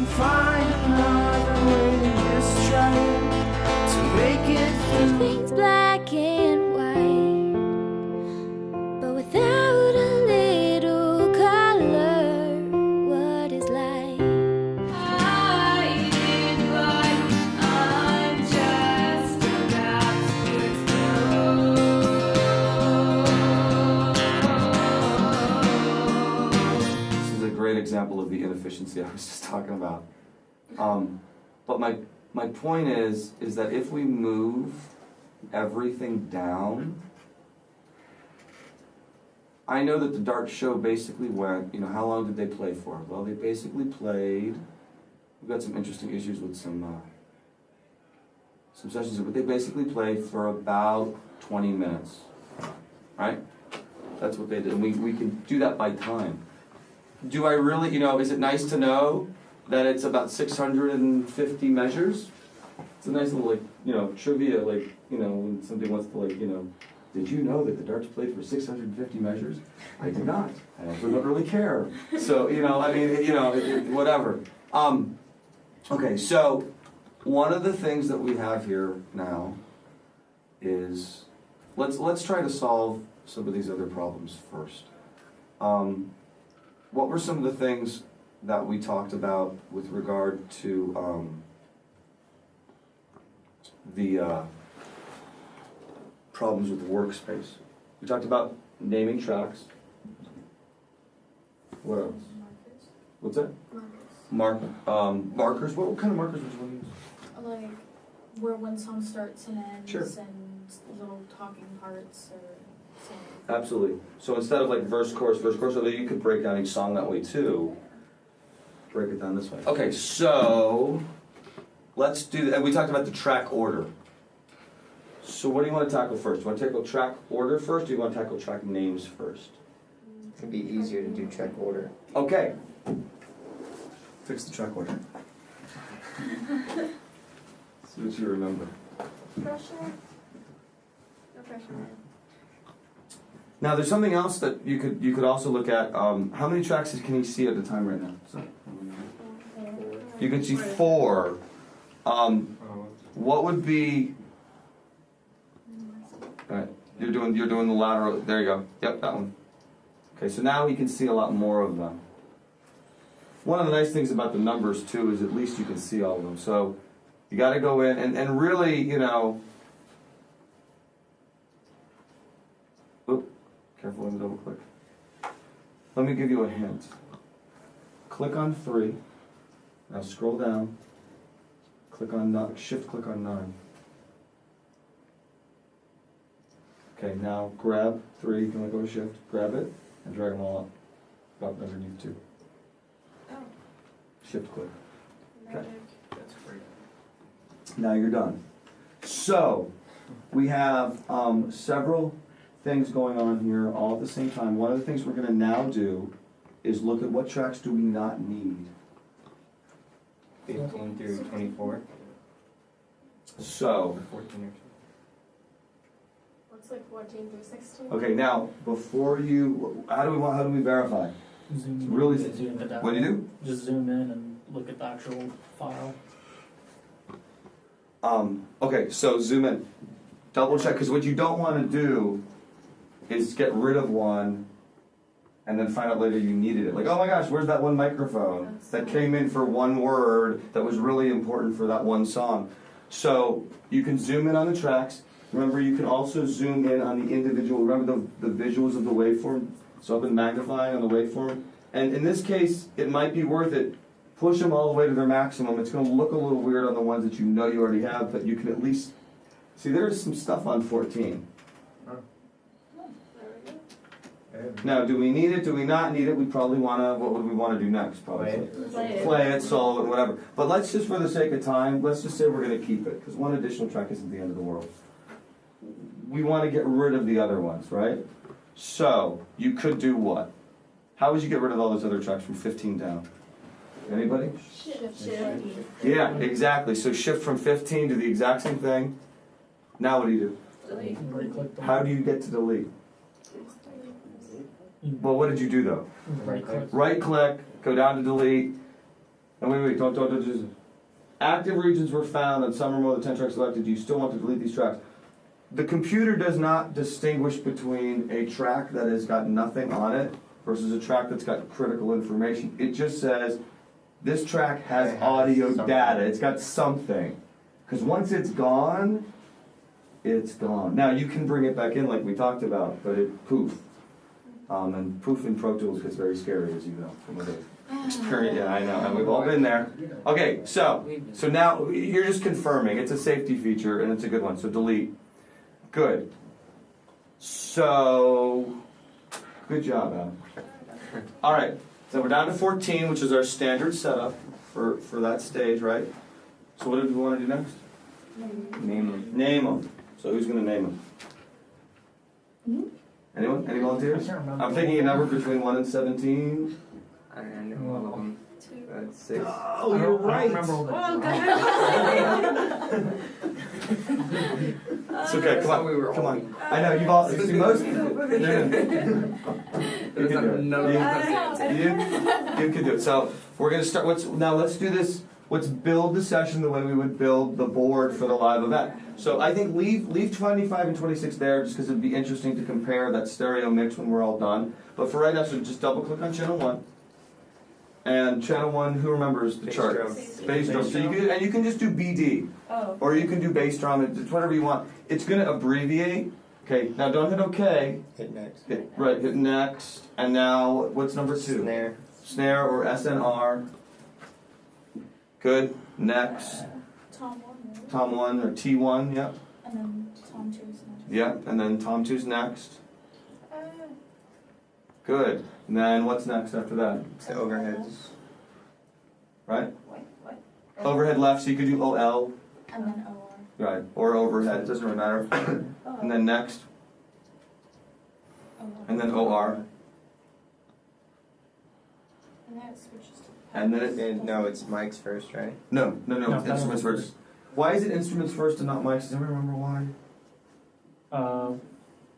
and find another way. Just trying to make it through. Everything's black and white, but without a little color, what is light? Hiding, but I'm just about to explode. This is a great example of the inefficiency I was just talking about. But my point is that if we move everything down, I know that the Dark Show basically went, how long did they play for? Well, they basically played, we've got some interesting issues with some sessions, but they basically played for about 20 minutes, right? That's what they did, and we can do that by time. Do I really, is it nice to know that it's about 650 measures? It's a nice little, trivia, when somebody wants to, did you know that the Darts played for 650 measures? I did not. I also don't really care. So, whatever. Okay, so one of the things that we have here now is, let's try to solve some of these other problems first. What were some of the things that we talked about with regard to the problems with the workspace? We talked about naming tracks. What else? Markers. What's that? Markers. Markers. What kind of markers would you want to use? Like where one song starts and ends, Sure. and little talking parts or singing. Absolutely. So instead of like verse, chorus, although you could break down each song that way too. Break it down this way. Okay, so let's do that. And we talked about the track order. So what do you want to tackle first? Do you want to tackle track order first, or do you want to tackle track names first? It'd be easier to do track order. Okay. Fix the track order. See what you remember. Pressure. No pressure, man. Now, there's something else that you could also look at. How many tracks can you see at a time right now? So, you can see 4. What would be? All right, you're doing the lateral. There you go. Yep, that one. Okay, so now you can see a lot more of them. One of the nice things about the numbers too is at least you can see all of them. So you got to go in and really, Oop, careful when you double click. Let me give you a hint. Click on 3. Now scroll down. Click on 9. Shift click on 9. Okay, now grab 3. You can let go of shift. Grab it and drag them all up underneath 2. Oh. Shift click. Okay. That's great. Now you're done. So we have several things going on here all at the same time. One of the things we're going to now do is look at what tracks do we not need. 15 through 24. So, 14 or What's like 14 through 16? okay, now before you, how do we verify? Zoom It's in, really, zoom it out. what do you do? Just zoom in and look at the actual file. Okay, so zoom in, double check, because what you don't want to do is get rid of one and then find out later you needed it. Like, oh my gosh, where's that one microphone that came in for one word that was really important for that one song? So you can zoom in on the tracks. Remember, you can also zoom in on the individual. Remember the visuals of the waveform? So I've been magnifying on the waveform. And in this case, it might be worth it. Push them all the way to their maximum. It's going to look a little weird on the ones that you already have, but you can at least see there's some stuff on 14. Now, do we need it? Do we not need it? We probably want to, what would we want to do next? Probably play it, solve it, whatever. But let's just, for the sake of time, let's just say we're going to keep it, because one additional track isn't the end of the world. We want to get rid of the other ones, right? So, you could do what? How would you get rid of all those other tracks from 15 down? Anybody? Shift. Yeah, exactly. So shift from 15 to the exact same thing. Now what do you do? Delete. Right-click them. How do you get to delete? Well, what did you do though? Right-click. Right click, go down to delete. And wait, don't just. Active regions were found and some or more of the 10 tracks selected. Do you still want to delete these tracks? The computer does not distinguish between a track that has got nothing on it versus a track that's got critical information. It just says, this track has audio data. It's got something. Because once it's gone, it's gone. Now, you can bring it back in like we talked about, but it poof. And poof in Pro Tools gets very scary, as you know, from the experience. Yeah, I know, and we've all been there. Okay, so now you're just confirming. It's a safety feature, and it's a good one, so delete. Good. So, good job, Adam. All right, so we're down to 14, which is our standard setup for that stage, right? So what do we want to do next? Name them. Name them. So who's going to name them? Anyone? Any volunteers? I'm thinking a number between 1 and 17. I know all of them. 6. Oh, I don't remember all the It's okay, come on, come on. I know, you've all, see, most, you can do it. So, we're going to start, let's do this, let's build the session the way we would build the board for the live event. So I think leave 25 and 26 there just because it'd be interesting to compare that stereo mix when we're all done. But for right now, so just double click on channel 1. And channel 1, who remembers the chart? Bass drum. So you can just do BD. Oh. Or you can do bass drum, it's whatever you want. It's going to abbreviate. Okay, now don't hit OK. Hit next. Hit next. And now, what's number 2? Snare. Snare or SNR. Good. Next. Tom 1, right? Tom 1 or T1, yep. And then Tom 2 is next. Yep, and then Tom 2's next. Good. And then what's next after that? It's the overheads. Right? What? Overhead left, so you could do OL. And then OR. Right. Or overhead, doesn't really matter. And then next. OR. And then OR. And then it switches to. And then And no, it's mics first, right? No, No, it's instruments first. Why is it instruments first and not mics? Does anyone remember why?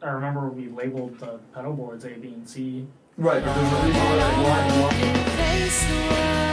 I remember we labeled the pedal boards A, B, and C. Right, but there's a reason why. Face the world.